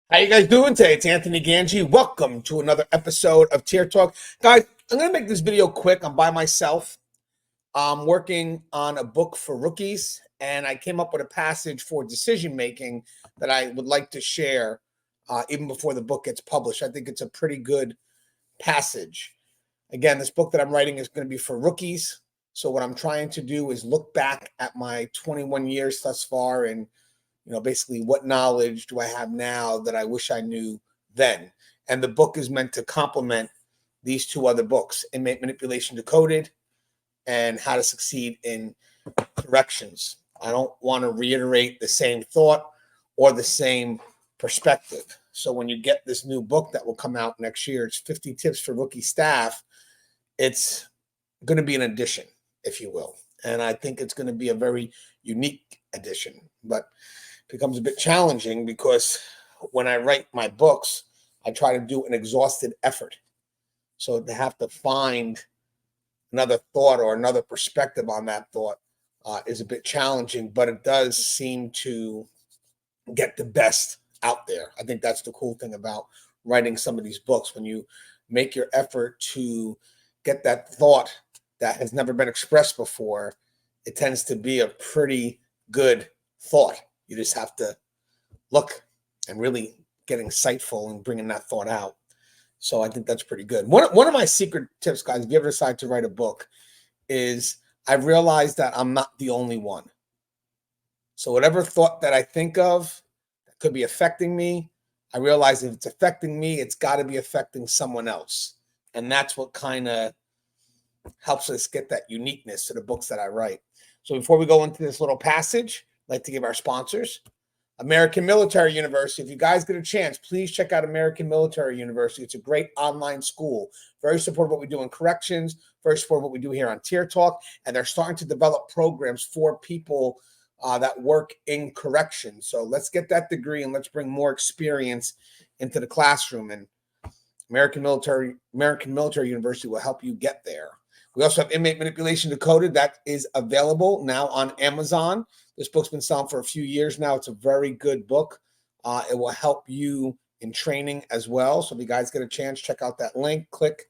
How you guys doing today? It's Anthony Gangi. Welcome to another episode of Tier Talk. Guys, I'm going to make this video quick. I'm by myself. I'm working on a book for rookies, and I came up with a passage for decision making that I would like to share even before the book gets published. I think it's a pretty good passage. Again, this book that I'm writing is going to be for rookies. So what I'm trying to do is look back at my 21 years thus far and basically what knowledge do I have now that I wish I knew then? And the book is meant to complement these two other books, Inmate Manipulation Decoded and How to Succeed in Corrections. I don't want to reiterate the same thought or the same perspective. So when you get this new book that will come out next year, it's 50 tips for rookie staff. It's going to be an addition, if you will. And I think it's going to be a very unique edition. But becomes a bit challenging because when I write my books, I try to do an exhausted effort. So to have to find another thought or another perspective on that thought is a bit challenging, but it does seem to get the best out there. I think that's the cool thing about writing some of these books. When you make your effort to get that thought that has never been expressed before, it tends to be a pretty good thought. You just have to look and really get insightful and bringing that thought out. So I think that's pretty good. One of my secret tips, guys, if you ever decide to write a book, is I've realized that I'm not the only one. So whatever thought that I think of that could be affecting me, I realize if it's affecting me, it's got to be affecting someone else. And that's what kind of helps us get that uniqueness to the books that I write. So before we go into this little passage, I'd like to give our sponsors, American Military University. If you guys get a chance, please check out American Military University. It's a great online school. Very supportive of what we do in corrections, very supportive of what we do here on Tier Talk, and they're starting to develop programs for people that work in corrections. So let's get that degree and let's bring more experience into the classroom. And American Military University will help you get there. We also have Inmate Manipulation Decoded. That is available now on Amazon. This book's been selling for a few years now. It's a very good book. It will help you in training as well. So if you guys get a chance, check out that link. Click.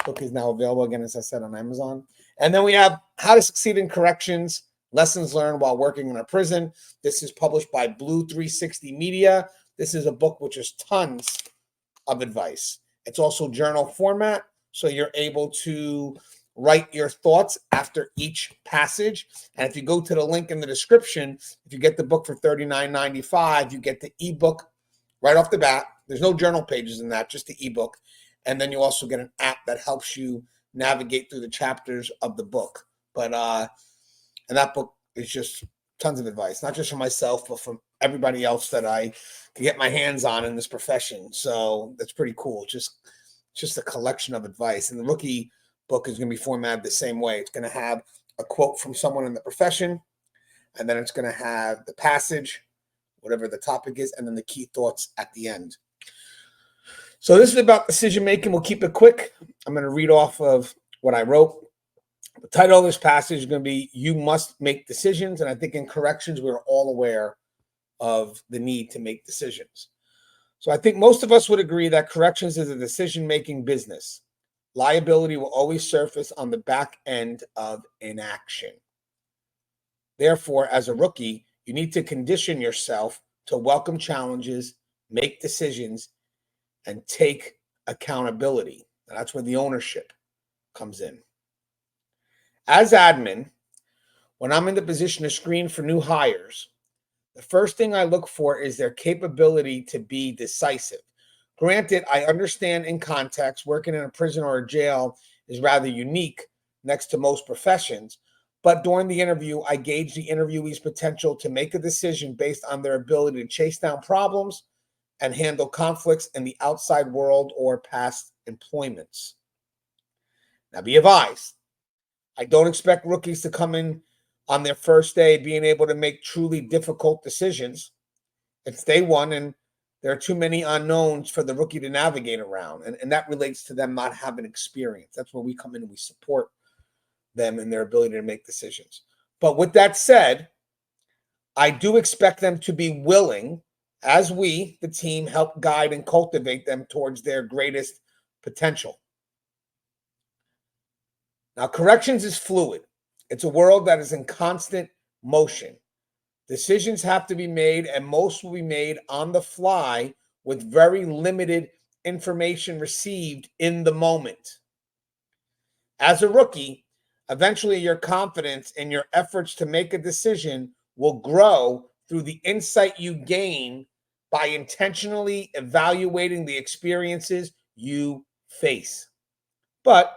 Book is now available, again, as I said, on Amazon. And then we have How to Succeed in Corrections, Lessons Learned While Working in a Prison. This is published by Blue 360 Media. This is a book which is tons of advice. It's also journal format, so you're able to write your thoughts after each passage. And if you go to the link in the description, if you get the book for $39.95, you get the ebook right off the bat. There's no journal pages in that, just the ebook. And then you also get an app that helps you navigate through the chapters of the book. But and that book is just tons of advice, not just for myself, but from everybody else that I can get my hands on in this profession. So that's pretty cool. Just a collection of advice. And the rookie book is going to be formatted the same way. It's going to have a quote from someone in the profession, and then it's going to have the passage, whatever the topic is, and then the key thoughts at the end. So this is about decision making. We'll keep it quick. I'm going to read off of what I wrote. The title of this passage is going to be You Must Make Decisions. And I think in corrections, we're all aware of the need to make decisions. So I think most of us would agree that corrections is a decision-making business. Liability will always surface on the back end of inaction. Therefore, as a rookie, you need to condition yourself to welcome challenges, make decisions, and take accountability. And that's where the ownership comes in. As admin, when I'm in the position to screen for new hires, the first thing I look for is their capability to be decisive. Granted, I understand in context, working in a prison or a jail is rather unique next to most professions, but during the interview, I gauge the interviewee's potential to make a decision based on their ability to chase down problems and handle conflicts in the outside world or past employments. Now, be advised, I don't expect rookies to come in on their first day being able to make truly difficult decisions. It's day one, and there are too many unknowns for the rookie to navigate around. And that relates to them not having experience. That's where we come in and we support them in their ability to make decisions. But with that said, I do expect them to be willing as we, the team, help guide and cultivate them towards their greatest potential. Now, corrections is fluid. It's a world that is in constant motion. Decisions have to be made, and most will be made on the fly with very limited information received in the moment. As a rookie, eventually your confidence in your efforts to make a decision will grow through the insight you gain by intentionally evaluating the experiences you face. But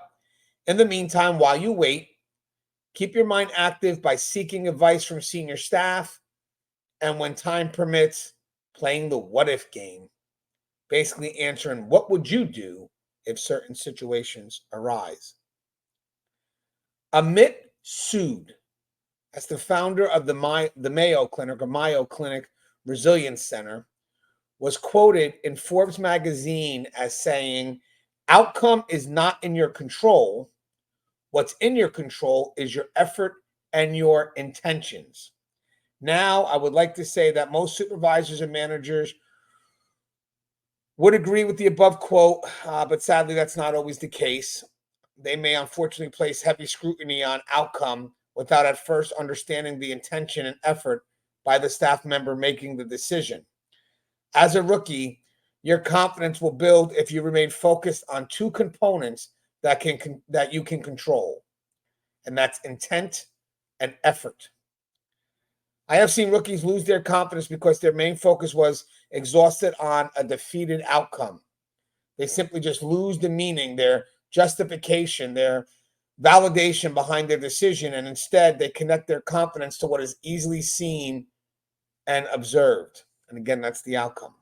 in the meantime, while you wait, keep your mind active by seeking advice from senior staff, and when time permits, playing the what if game, basically answering what would you do if certain situations arise. Amit Sood, as the founder of the Mayo Clinic or Mayo Clinic Resilience Center, was quoted in Forbes magazine as saying, "Outcome is not in your control. What's in your control is your effort and your intentions." Now, I would like to say that most supervisors and managers would agree with the above quote, but sadly, that's not always the case. They may unfortunately place heavy scrutiny on outcome without at first understanding the intention and effort by the staff member making the decision. As a rookie, your confidence will build if you remain focused on two components that you can control, and that's intent and effort. I have seen rookies lose their confidence because their main focus was exhausted on a defeated outcome. They simply just lose the meaning, their justification, their validation behind their decision, and instead they connect their confidence to what is easily seen and observed. And again, that's the outcome.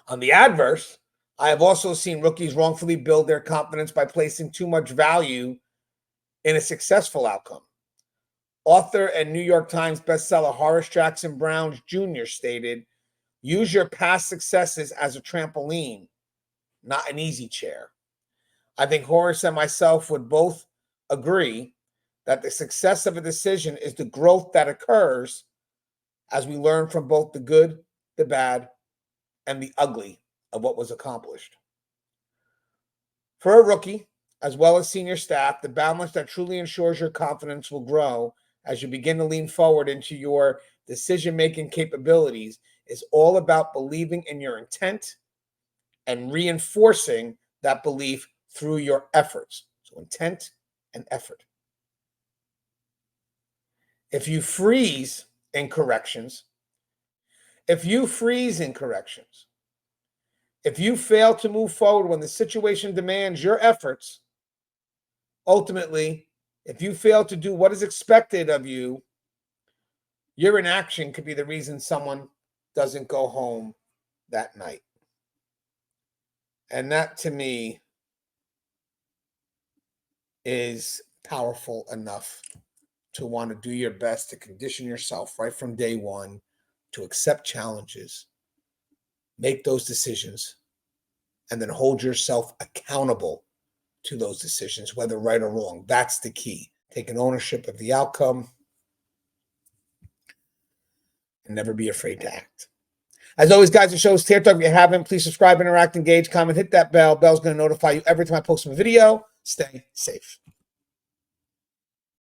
On the adverse, I have also seen rookies wrongfully build their confidence by placing too much value in a successful outcome. Author and New York Times bestseller Horace Jackson Brown Jr. stated, "Use your past successes as a trampoline, not an easy chair." I think Horace and myself would both agree that the success of a decision is the growth that occurs as we learn from both the good, the bad, and the ugly of what was accomplished. For a rookie, as well as senior staff, the balance that truly ensures your confidence will grow as you begin to lean forward into your decision-making capabilities is all about believing in your intent and reinforcing that belief through your efforts. So intent and effort. If you freeze in corrections, if you fail to move forward when the situation demands your efforts, ultimately, if you fail to do what is expected of you, your inaction could be the reason someone doesn't go home that night. And that, to me, is powerful enough to want to do your best to condition yourself right from day one to accept challenges, make those decisions, and then hold yourself accountable to those decisions, whether right or wrong. That's the key. Taking ownership of the outcome and never be afraid to act. As always, guys, the show is Tear Talk. If you haven't, please subscribe, interact, engage, comment, hit that bell. Bell's going to notify you every time I post a video. Stay safe.